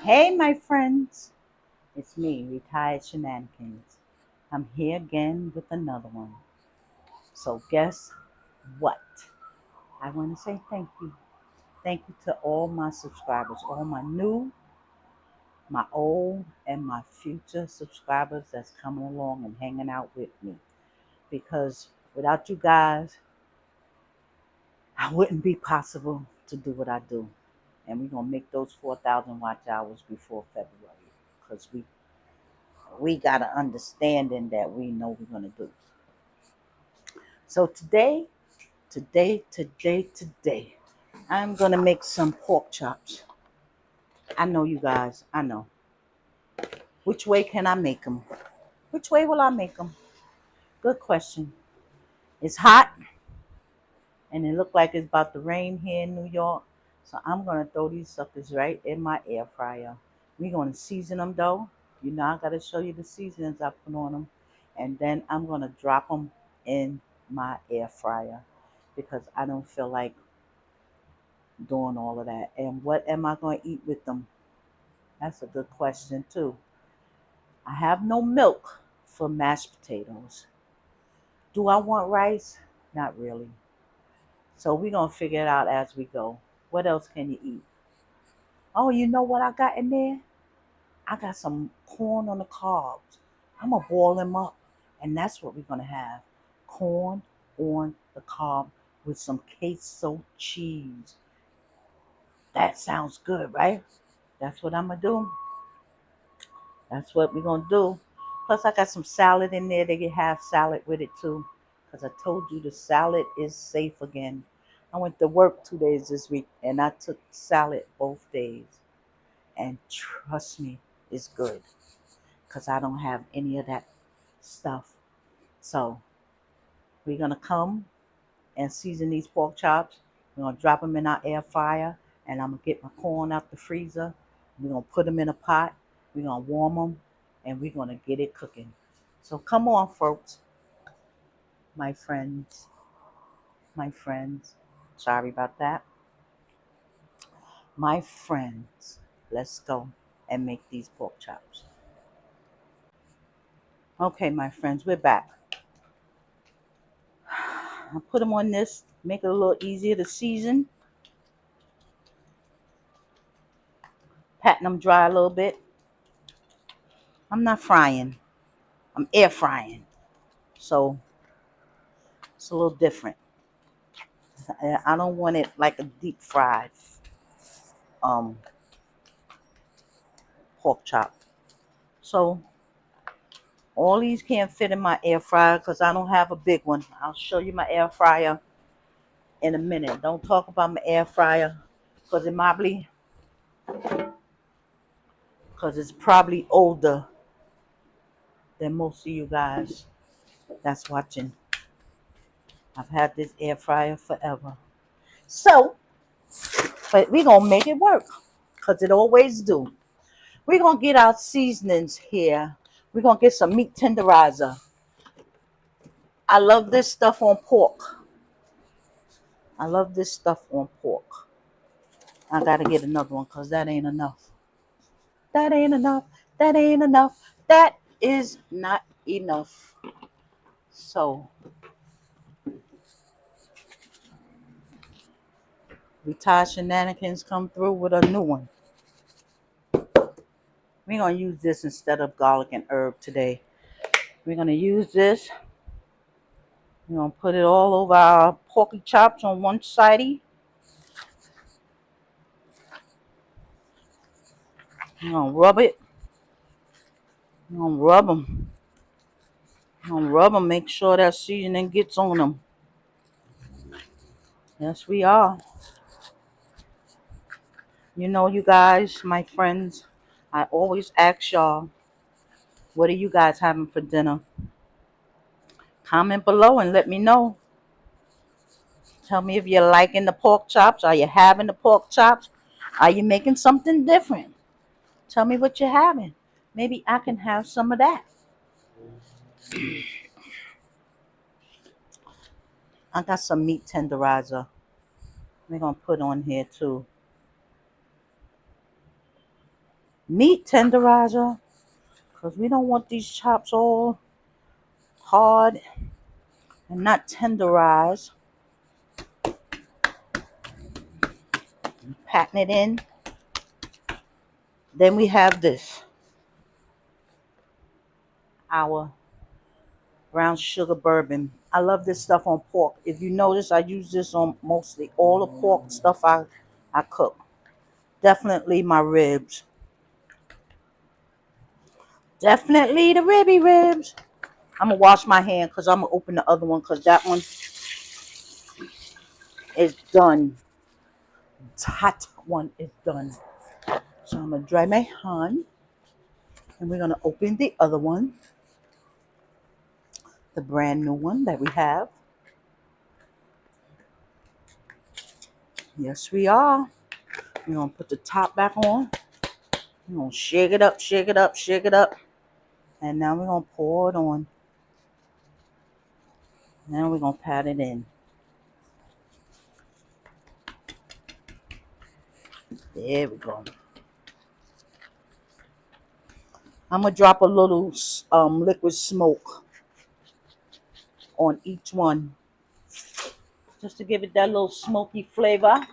Hey, my friends, it's me, Retired Shenanigans. I'm here again with another one. So, guess what? I want to say thank you. Thank you to all my subscribers, all my new, my old, and my future subscribers that's coming along and hanging out with me. Because without you guys, I wouldn't be possible to do what I do. And we're going to make those 4,000 watch hours before February. Because we got an understanding that we know we're going to do. So today, I'm going to make some pork chops. I know you guys, I know. Which way can I make them? Which way will I make them? Good question. It's hot and it look like it's about to rain here in New York. So I'm going to throw these suckers right in my air fryer. We're going to season them though. You know, I got to show you the seasonings I put on them. And then I'm going to drop them in my air fryer because I don't feel like doing all of that. And what am I going to eat with them? That's a good question, too. I have no milk for mashed potatoes. Do I want rice? Not really. So we're going to figure it out as we go. What else can you eat? Oh, you know what I got in there? I got some corn on the cobs. I'm going to boil them up. And that's what we're going to have. Corn on the cob with some queso cheese. That sounds good, right? That's what I'm going to do. That's what we're gonna do. Plus, I got some salad in there. They can have salad with it too. Cause I told you the salad is safe again. I went to work 2 days this week and I took salad both days. And trust me, it's good. Cause I don't have any of that stuff. So we're gonna come and season these pork chops. We're gonna drop them in our air fryer, and I'm gonna get my corn out the freezer. We're gonna put them in a pot. We're gonna warm them, and we're gonna get it cooking. So come on, folks, my friends, my friends. Sorry about that, my friends. Let's go and make these pork chops. Okay, my friends, we're back. I put them on this, make it a little easier to season. Patting them dry a little bit. I'm not frying. I'm air frying. So it's a little different. I don't want it like a deep fried um, pork chop. So all these can't fit in my air fryer because I don't have a big one. I'll show you my air fryer in a minute. Don't talk about my air fryer because it's probably older than most of you guys that's watching. I've had this air fryer forever. So, but we're gonna make it work because it always do. We're going to get our seasonings here. We're going to get some meat tenderizer. I love this stuff on pork. I love this stuff on pork. I got to get another one because that ain't enough. That ain't enough. That ain't enough. That is not enough. So, Retired Shenanigans come through with a new one. We're going to use this instead of garlic and herb today. We're going to use this. We're going to put it all over our porky chops on one sidey. We're going to rub it. We're going to rub them. Rub them, make sure that seasoning gets on them. Yes, we are. You know, you guys, my friends, I always ask y'all, what are you guys having for dinner? Comment below and let me know. Tell me if you're liking the pork chops. Are you having the pork chops? Are you making something different? Tell me what you're having. Maybe I can have some of that. I got some meat tenderizer. We're going to put on here too. meat tenderizer, because we don't want these chops all hard and not tenderized. Patting it in. Then we have this, our brown sugar bourbon. I love this stuff on pork. If you notice, I use this on mostly all the pork stuff I cook. Definitely my ribs. Definitely the ribby ribs. I'm going to wash my hand because I'm going to open the other one because that one is done. That one is done. So I'm going to dry my hand and we're going to open the other one. The brand new one that we have. Yes, we are. We're going to put the top back on. We're going to shake it up, shake it up, shake it up. And now we're going to pour it on. Now we're going to pat it in. There we go. I'm going to drop a little liquid smoke on each one. Just to give it that little smoky flavor.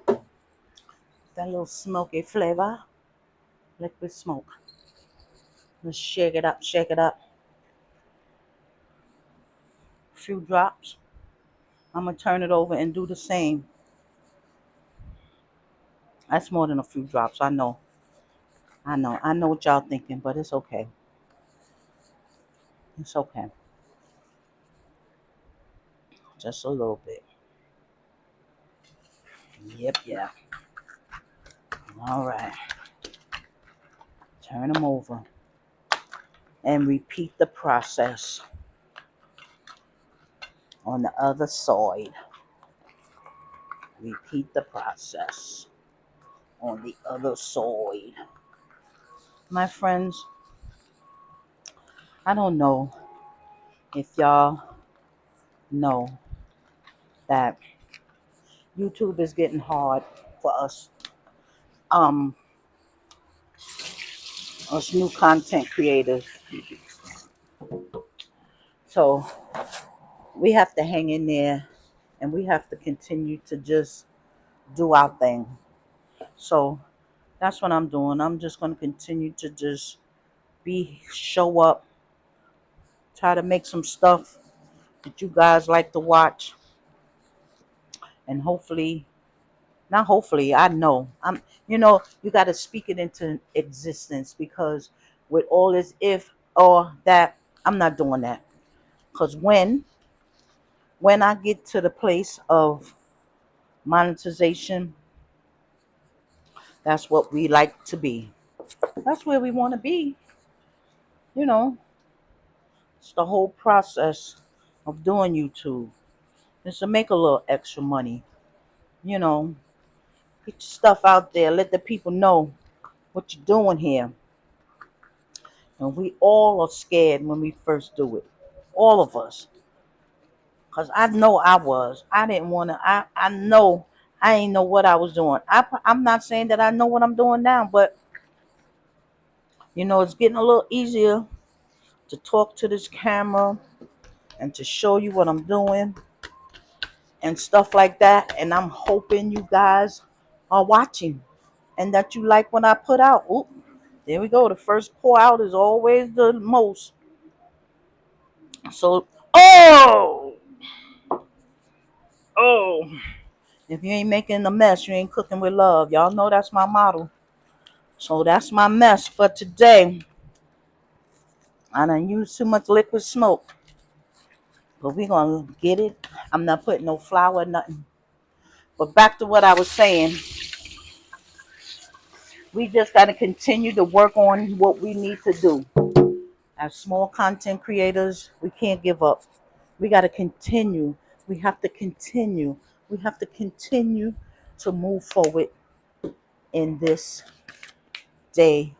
That little smoky flavor. Liquid smoke. Let's shake it up, shake it up. A few drops. I'm going to turn it over and do the same. That's more than a few drops. I know what y'all thinking, but it's okay. It's okay. Just a little bit. Yep, yeah. All right. Turn them over. And repeat the process on the other side. Repeat the process on the other side. My friends, I don't know if y'all know that YouTube is getting hard for us us new content creators. So we have to hang in there and we have to continue to just do our thing. So that's what I'm doing. I'm just going to continue to just show up, try to make some stuff that you guys like to watch, and hopefully, not hopefully, I know you got to speak it into existence, because with all this if or that, I'm not doing that. Because when I get to the place of monetization, that's what we like to be. That's where we want to be. You know, it's the whole process of doing YouTube. Is to make a little extra money. You know, get your stuff out there. Let the people know what you're doing here. And we all are scared when we first do it. All of us. Because I know I was. I didn't want to. I know I ain't know what I was doing. I'm not saying that I know what I'm doing now, but it's getting a little easier to talk to this camera and to show you what I'm doing and stuff like that. And I'm hoping you guys are watching and that you like what I put out. Oop, there we go. The first pour out is always the most. So, oh, if you ain't making a mess, you ain't cooking with love. Y'all know that's my motto. So that's my mess for today. I done used too much liquid smoke. But we going to get it. I'm not putting no flour or nothing. But back to what I was saying. We just got to continue to work on what we need to do. As small content creators, we can't give up. We got to continue. We have to continue. We have to continue to move forward in this day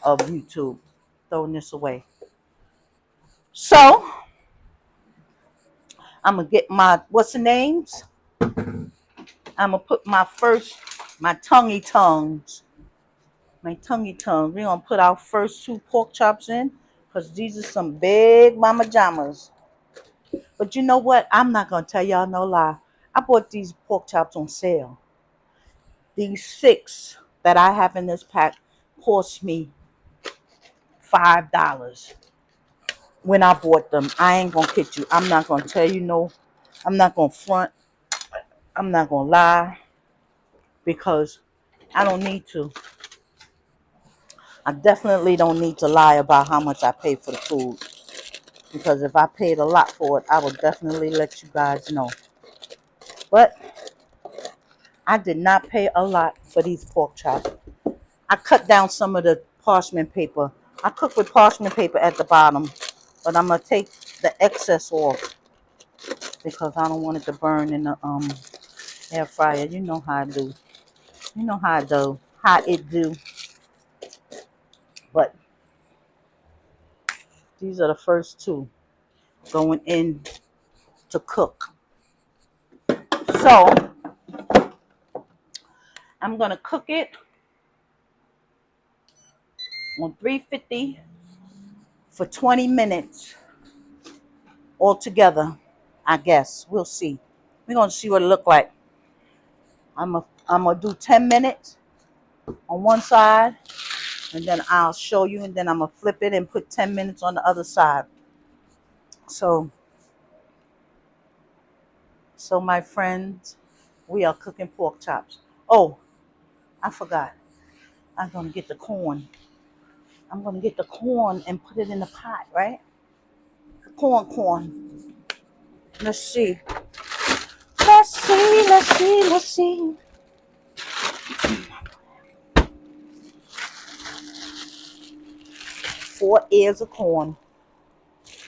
of YouTube. Throwing this away. So, I'm going to get my, what's the names? I'm going to put my tonguey tongues My tonguey tongue. We're gonna put our first 2 pork chops in because these are some big mama jamas. But you know what? I'm not gonna tell y'all no lie. I bought these pork chops on sale. These 6 that I have in this pack cost me $5 when I bought them. I ain't gonna kid you. I'm not gonna tell you no. I'm not gonna front. I'm not gonna lie because I don't need to. I definitely don't need to lie about how much I paid for the food. Because if I paid a lot for it, I would definitely let you guys know. But I did not pay a lot for these pork chops. I cut down some of the parchment paper. I cook with parchment paper at the bottom, but I'm gonna take the excess off because I don't want it to burn in the air fryer. You know how I do. You know how I do. How it do. But these are the first 2 going in to cook. So I'm gonna cook it on 350 for 20 minutes altogether. I guess we'll see. We're gonna see what it look like. I'm gonna do 10 minutes on one side, and then I'll show you, and then I'm gonna flip it and put 10 minutes on the other side. So my friends, we are cooking pork chops. Oh, I forgot. I'm gonna get the corn. I'm gonna get the corn and put it in the pot, right? The corn. Let's see. Let's see. 4 ears of corn.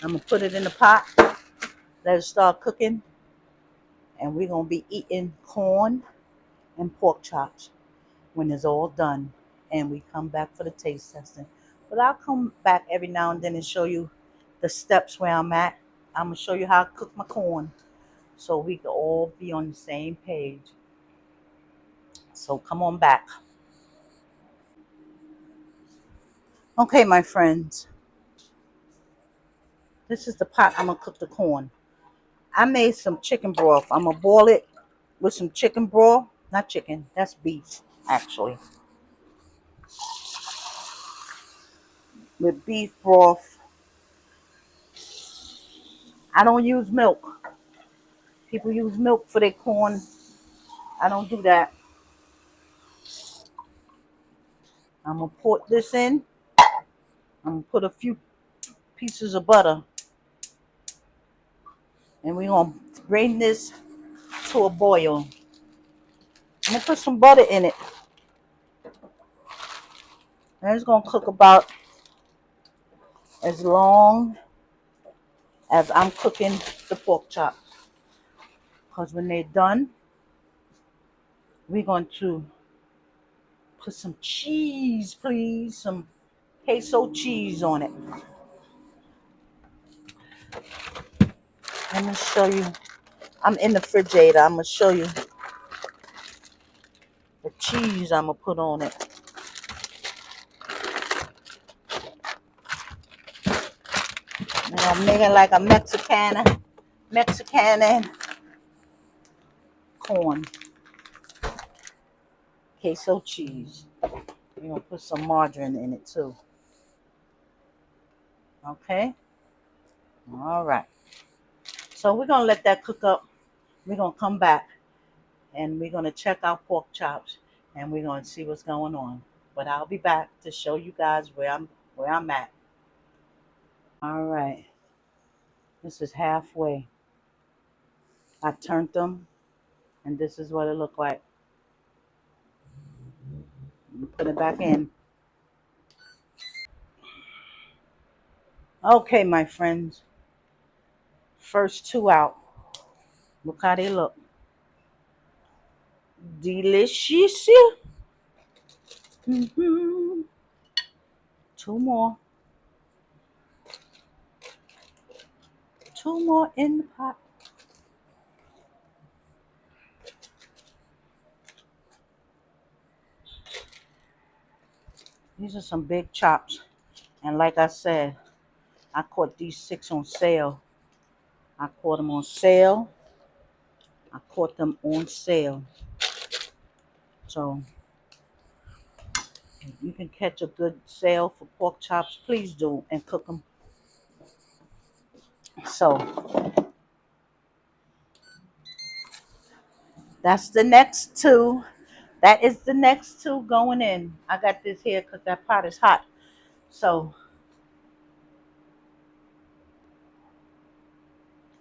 I'm gonna put it in the pot. Let it start cooking, and we're gonna be eating corn and pork chops when it's all done, and we come back for the taste testing. But I'll come back every now and then and show you the steps where I'm at. I'm gonna show you how to cook my corn so we can all be on the same page. So come on back. Okay, my friends, this is the pot I'm gonna cook the corn. I made some chicken broth. I'm gonna boil it with some chicken broth. Not chicken, that's beef, actually. With beef broth. I don't use milk. People use milk for their corn. I don't do that. I'm gonna put this in. I'm gonna put a few pieces of butter, and we're gonna bring this to a boil. I'm gonna put some butter in it, and it's gonna cook about as long as I'm cooking the pork chop. Because when they're done, we're going to put some cheese, please, some queso cheese on it. Let me show you. I'm in the refrigerator. I'm gonna show you the cheese I'm gonna put on it. And I'm making like a Mexican corn, queso cheese. We're gonna put some margarine in it too. Okay. All right. So we're gonna let that cook up. We're gonna come back and we're gonna check our pork chops and we're gonna see what's going on. But I'll be back to show you guys where I'm at. All right. This is halfway. I turned them, and this is what it looked like. Put it back in. Okay, my friends. First 2 out. Look how they look. Delicious. Mm-hmm. 2 more. 2 more in the pot. These are some big chops. And like I said, I caught these 6 on sale. I caught them on sale. I caught them on sale. So if you can catch a good sale for pork chops, please do and cook them. So that's the next two. That is the next two going in. I got this here because that pot is hot. So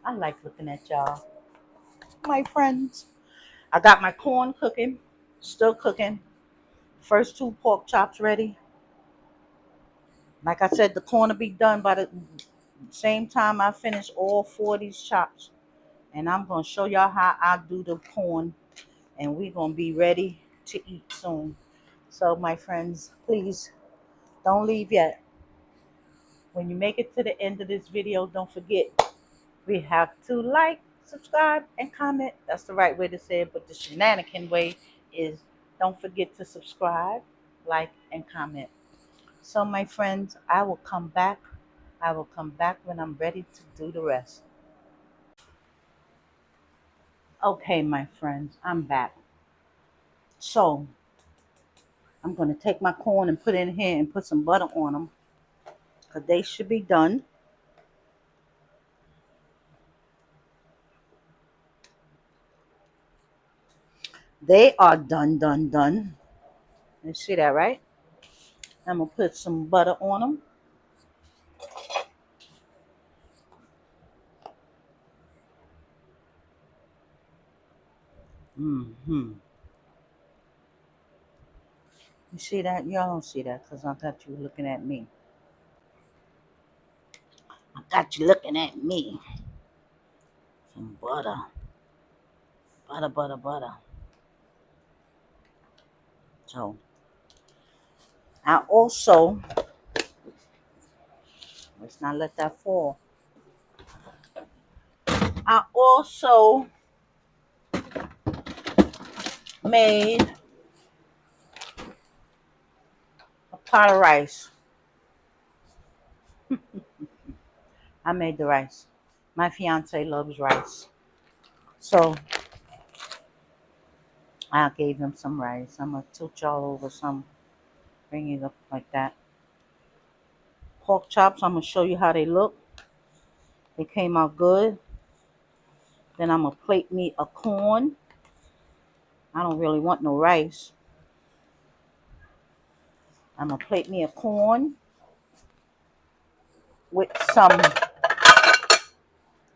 I like looking at y'all, my friends. I got my corn cooking, still cooking. First two pork chops ready. Like I said, the corn will be done by the same time I finish all 4 of these chops. And I'm going to show y'all how I do the corn. And we're going to be ready to eat soon. So, my friends, please don't leave yet. When you make it to the end of this video, don't forget, we have to like, subscribe, and comment. That's the right way to say it. But the shenanigan way is don't forget to subscribe, like, and comment. So, my friends, I will come back. I will come back when I'm ready to do the rest. Okay, my friends, I'm back. So, I'm going to take my corn and put it in here and put some butter on them because they should be done. They are done, done, done. You see that, right? I'm going to put some butter on them. Mm-hmm. You see that? Y'all don't see that because I got you looking at me. I got you looking at me. Some butter. Butter, butter, butter. So, I also, let's not let that fall. I also made a pot of rice. I made the rice. My fiance loves rice. So, I gave him some rice. I'm going to tilt y'all over some, bring it up like that. Pork chops, I'm going to show you how they look. They came out good. Then I'm going to plate me a corn. I don't really want no rice. I'm going to plate me a corn with some,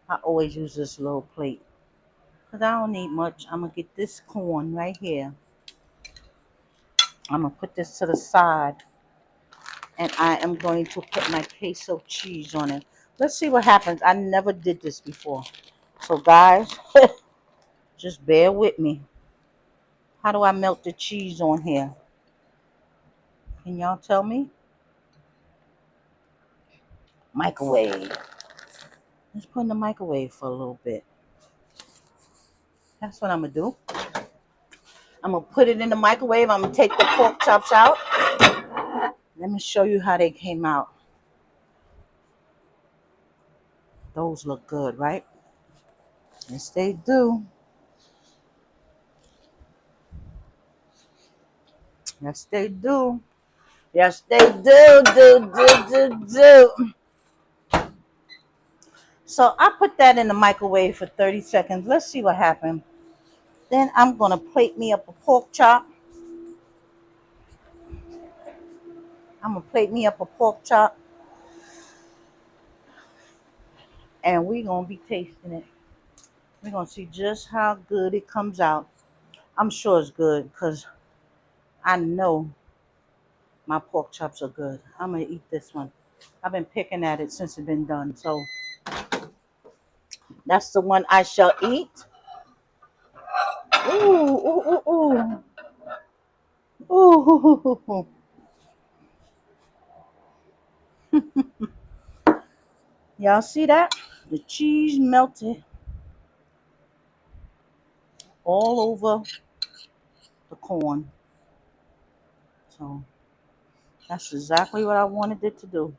I always use this little plate because I don't need much. I'm going to get this corn right here. I'm going to put this to the side. And I am going to put my queso cheese on it. Let's see what happens. I never did this before. So guys, just bear with me. How do I melt the cheese on here? Can y'all tell me? Microwave. Let's put in the microwave for a little bit. That's what I'm going to do. I'm going to put it in the microwave. I'm going to take the pork chops out. Let me show you how they came out. Those look good, right? Yes, they do. Yes, they do. Yes, they do. So I put that in the microwave for 30 seconds. Let's see what happened. Then I'm going to plate me up a pork chop. I'm going to plate me up a pork chop. And we're going to be tasting it. We're going to see just how good it comes out. I'm sure it's good because I know my pork chops are good. I'm going to eat this one. I've been picking at it since it's been done. So that's the one I shall eat. Ooh, ooh, ooh, ooh. Ooh. Y'all see that? The cheese melted all over the corn. So That's exactly what I wanted it to do.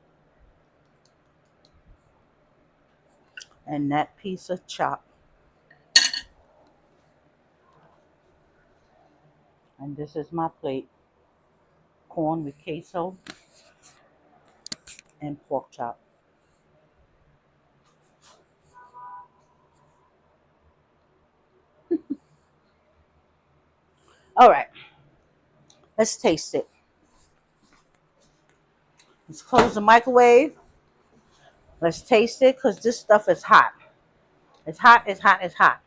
And that piece of chop. And this is my plate. Corn with queso and pork chop. All right, let's taste it. Let's close the microwave. Let's taste it because this stuff is hot. It's hot, it's hot, it's hot.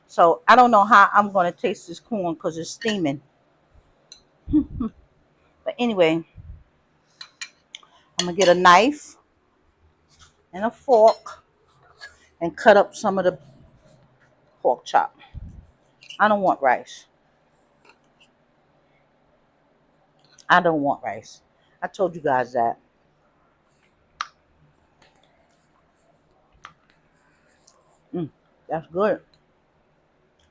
So I don't know how I'm going to taste this corn because it's steaming. But anyway, I'm going to get a knife and a fork and cut up some of the pork chop. I don't want rice. I don't want rice. I told you guys that. Mm, that's good.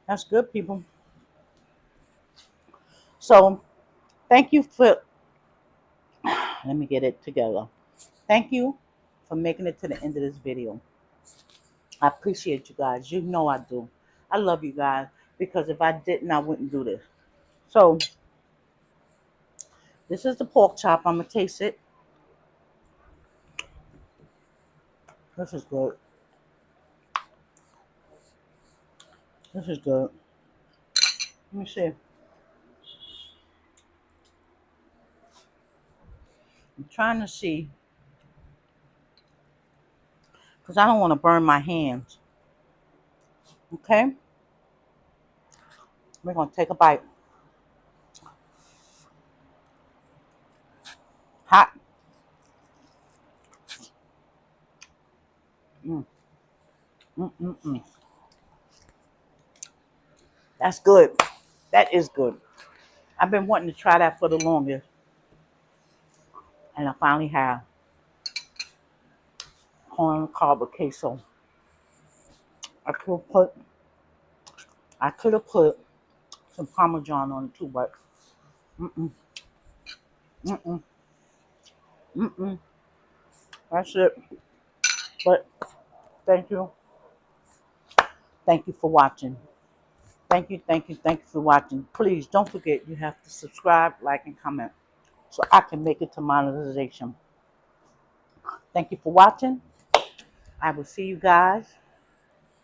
That's good, people. So thank you for, let me get it together. Thank you for making it to the end of this video. I appreciate you guys. You know I do. I love you guys because if I didn't, I wouldn't do this. So this is the pork chop. I'm going to taste it. This is good. This is good. Let me see. I'm trying to see because I don't want to burn my hands. Okay? We're going to take a bite. Hot. Mm, mm, mm, mm. That's good. That is good. I've been wanting to try that for the longest. And I finally have corn carb queso. I could have put I could have put some Parmesan on it too, but mm-mm, mm-mm, mm-mm. That's it. But thank you. Thank you for watching. Thank you, thank you, thank you for watching. Please don't forget you have to subscribe, like, and comment so I can make it to monetization. Thank you for watching. I will see you guys,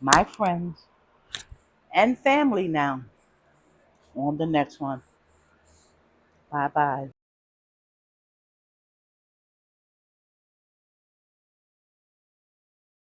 my friends, and family now on the next one. Bye-bye.